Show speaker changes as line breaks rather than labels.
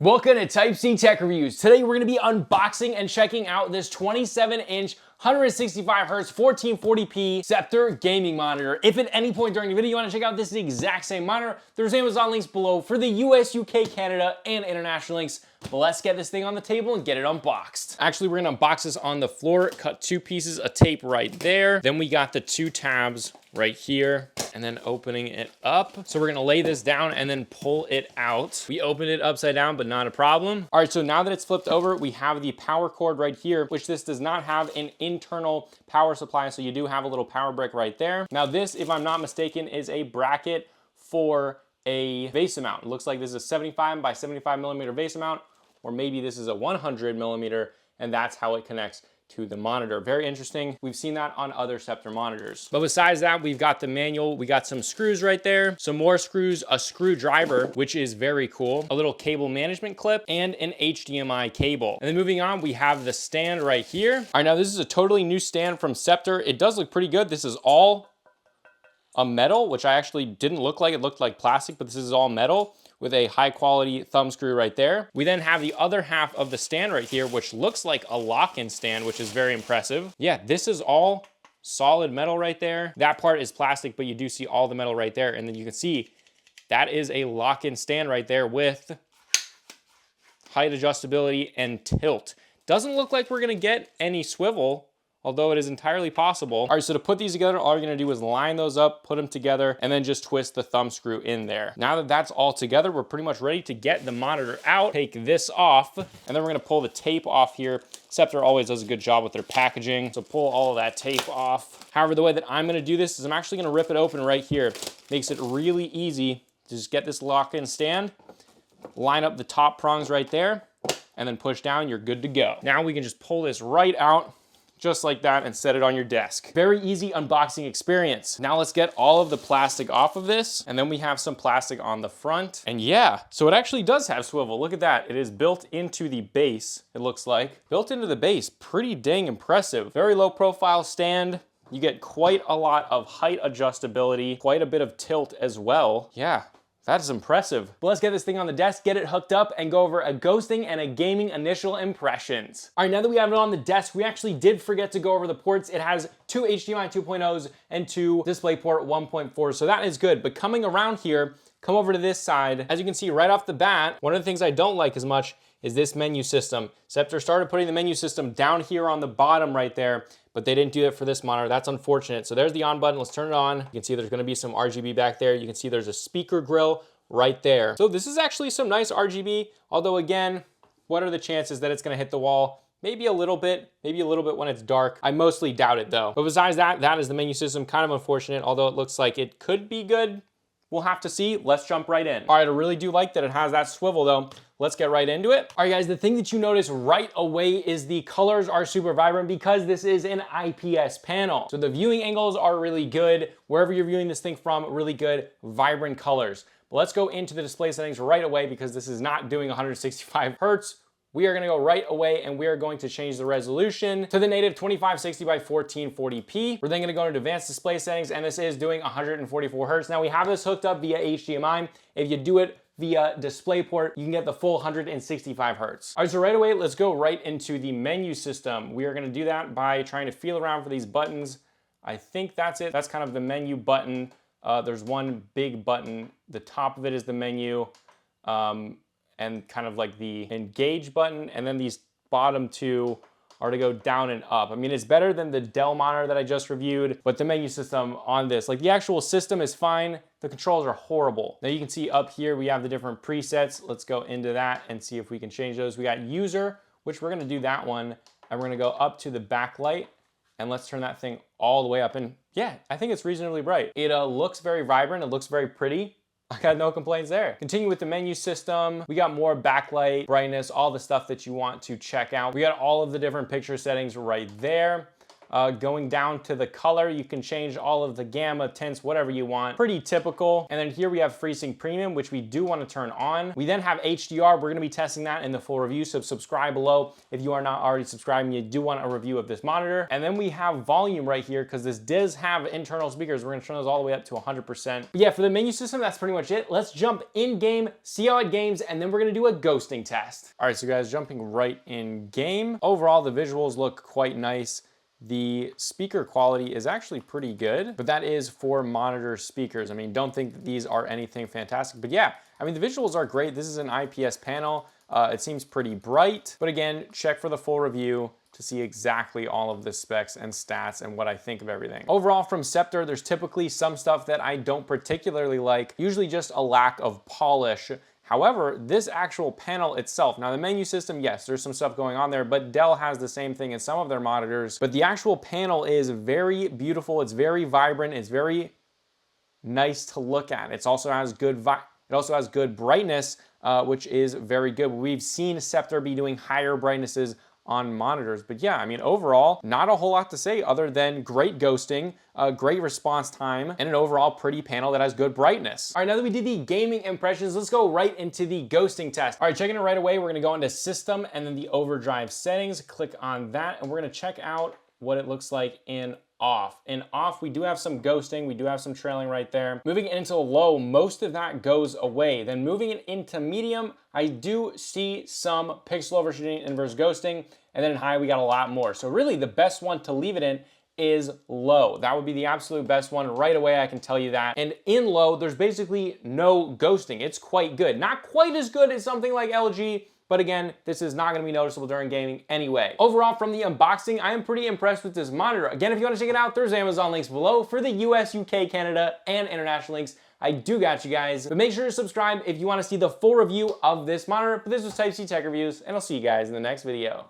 Welcome to Type C Tech Reviews. Today we're going to be unboxing and checking out this 27-inch 165Hz 1440p Sceptre gaming monitor. If at any point during the video you want to check out this exact same monitor, there's Amazon links below for the US, UK, Canada, and international links. But let's get this thing on the table and get it unboxed. Actually, we're going to unbox this on the floor, cut two pieces of tape right there. Then we got the two tabs right here, and then opening it up. So we're gonna lay this down and then pull it out. We opened it upside down, but not a problem. All right, so now that it's flipped over, we have the power cord right here, which this does not have an internal power supply, so you do have a little power brick right there. Now this, if I'm not mistaken, is a bracket for a vase mount. It looks like this is a 75 by 75 millimeter vase mount, or maybe this is a 100 millimeter, and that's how it connects to the monitor. Very interesting. We've seen that on other Sceptre monitors. But besides that, we've got the manual. We got some screws right there, some more screws, a screwdriver, which is very cool, a little cable management clip, and an HDMI cable. And then moving on, we have the stand right here. All right, now this is a totally new stand from Sceptre. It does look pretty good. This is all a metal, which I actually didn't look like. It looked like plastic, but this is all metal with a high quality thumb screw right there. We then have the other half of the stand right here, which looks like a lock-in stand, which is very impressive. Yeah, this is all solid metal right there. That part is plastic, but you do see all the metal right there. And then you can see that is a lock-in stand right there with height adjustability and tilt. Doesn't look like we're gonna get any swivel, although it is entirely possible. All right, so to put these together, all you're gonna do is line those up, put them together, and then just twist the thumb screw in there. Now that that's all together, we're pretty much ready to get the monitor out, take this off, and then we're gonna pull the tape off here. Sceptre always does a good job with their packaging, so pull all of that tape off. However, the way that I'm gonna do this is I'm actually gonna rip it open right here. Makes it really easy to just get this lock-in stand, line up the top prongs right there, and then push down, you're good to go. Now we can just pull this right out, just like that, and set it on your desk. Very easy unboxing experience. Now let's get all of the plastic off of this, and then we have some plastic on the front. And yeah, so it actually does have swivel. Look at that. It is built into the base, it looks like. Built into the base, pretty dang impressive. Very low profile stand. You get quite a lot of height adjustability, quite a bit of tilt as well. Yeah. That is impressive. But let's get this thing on the desk, get it hooked up, and go over a ghosting and a gaming initial impressions. All right, now that we have it on the desk, we actually did forget to go over the ports. It has two HDMI 2.0s and two DisplayPort 1.4, so that is good. But coming around here, come over to this side. As you can see right off the bat, one of the things I don't like as much is this menu system. Sceptre started putting the menu system down here on the bottom right there, but they didn't do that for this monitor. That's unfortunate. So there's the on button. Let's turn it on. You can see there's gonna be some RGB back there. You can see there's a speaker grill right there. So this is actually some nice RGB, although again, what are the chances that it's gonna hit the wall? Maybe a little bit when it's dark. I mostly doubt it though. But besides that, that is the menu system. Kind of unfortunate, although it looks like it could be good. We'll have to see. Let's jump right in. All right, I really do like that it has that swivel though. Let's get right into it. All right guys, the thing that you notice right away is the colors are super vibrant because this is an IPS panel. So the viewing angles are really good. Wherever you're viewing this thing from, really good, vibrant colors. But let's go into the display settings right away because this is not doing 165 Hertz. We are gonna go right away and we are going to change the resolution to the native 2560 by 1440p. We're then gonna go into advanced display settings and this is doing 144 Hertz. Now we have this hooked up via HDMI. If you do it via DisplayPort, you can get the full 165 Hertz. All right, so right away, let's go right into the menu system. We are gonna do that by trying to feel around for these buttons. I think that's it. That's kind of the menu button. There's one big button. The top of it is the menu. And kind of like the engage button, and then these bottom two are to go down and up. I mean, it's better than the Dell monitor that I just reviewed, but the menu system on this, like the actual system is fine, the controls are horrible. Now you can see up here, we have the different presets. Let's go into that and see if we can change those. We got user, which we're gonna do that one, and we're gonna go up to the backlight, and let's turn that thing all the way up. And yeah, I think it's reasonably bright. It looks very vibrant, it looks very pretty. I got no complaints there. Continue with the menu system. We got more backlight, brightness, all the stuff that you want to check out. We got all of the different picture settings right there. Going down to the color, you can change all of the gamma, tints, whatever you want. Pretty typical. And then here we have FreeSync Premium, which we do want to turn on. We then have HDR. We're going to be testing that in the full review, so subscribe below. If you are not already subscribing, you do want a review of this monitor. And then we have volume right here, because this does have internal speakers. We're going to turn those all the way up to 100%. But yeah, for the menu system, that's pretty much it. Let's jump in game, see how it games, and then we're going to do a ghosting test. All right, so guys, jumping right in game. Overall, the visuals look quite nice. The speaker quality is actually pretty good, but that is for monitor speakers. I mean, don't think that these are anything fantastic, but yeah, I mean, the visuals are great. This is an IPS panel. It seems pretty bright, but again, check for the full review to see exactly all of the specs and stats and what I think of everything. Overall, from Sceptre, there's typically some stuff that I don't particularly like, usually just a lack of polish. However, this actual panel itself, now the menu system, yes, there's some stuff going on there, but Dell has the same thing in some of their monitors, but the actual panel is very beautiful. It's very vibrant. It's very nice to look at. It also has good brightness, which is very good. We've seen Sceptre be doing higher brightnesses on monitors. But yeah, I mean, overall, not a whole lot to say other than great ghosting, great response time, and an overall pretty panel that has good brightness. All right, now that we did the gaming impressions, let's go right into the ghosting test. All right, checking it right away, we're gonna go into System and then the Overdrive settings, click on that, and we're gonna check out what it looks like in off. In off, we do have some ghosting, we do have some trailing right there. Moving it into low, most of that goes away. Then moving it into medium, I do see some pixel overshooting, inverse ghosting, and then in high, we got a lot more. So really the best one to leave it in is low. That would be the absolute best one right away, I can tell you that. And in low, there's basically no ghosting. It's quite good. Not quite as good as something like LG, but again, this is not gonna be noticeable during gaming anyway. Overall, from the unboxing, I am pretty impressed with this monitor. Again, if you wanna check it out, there's Amazon links below for the US, UK, Canada, and international links. I do got you guys, but make sure to subscribe if you wanna see the full review of this monitor. But this was Type C Tech Reviews, and I'll see you guys in the next video.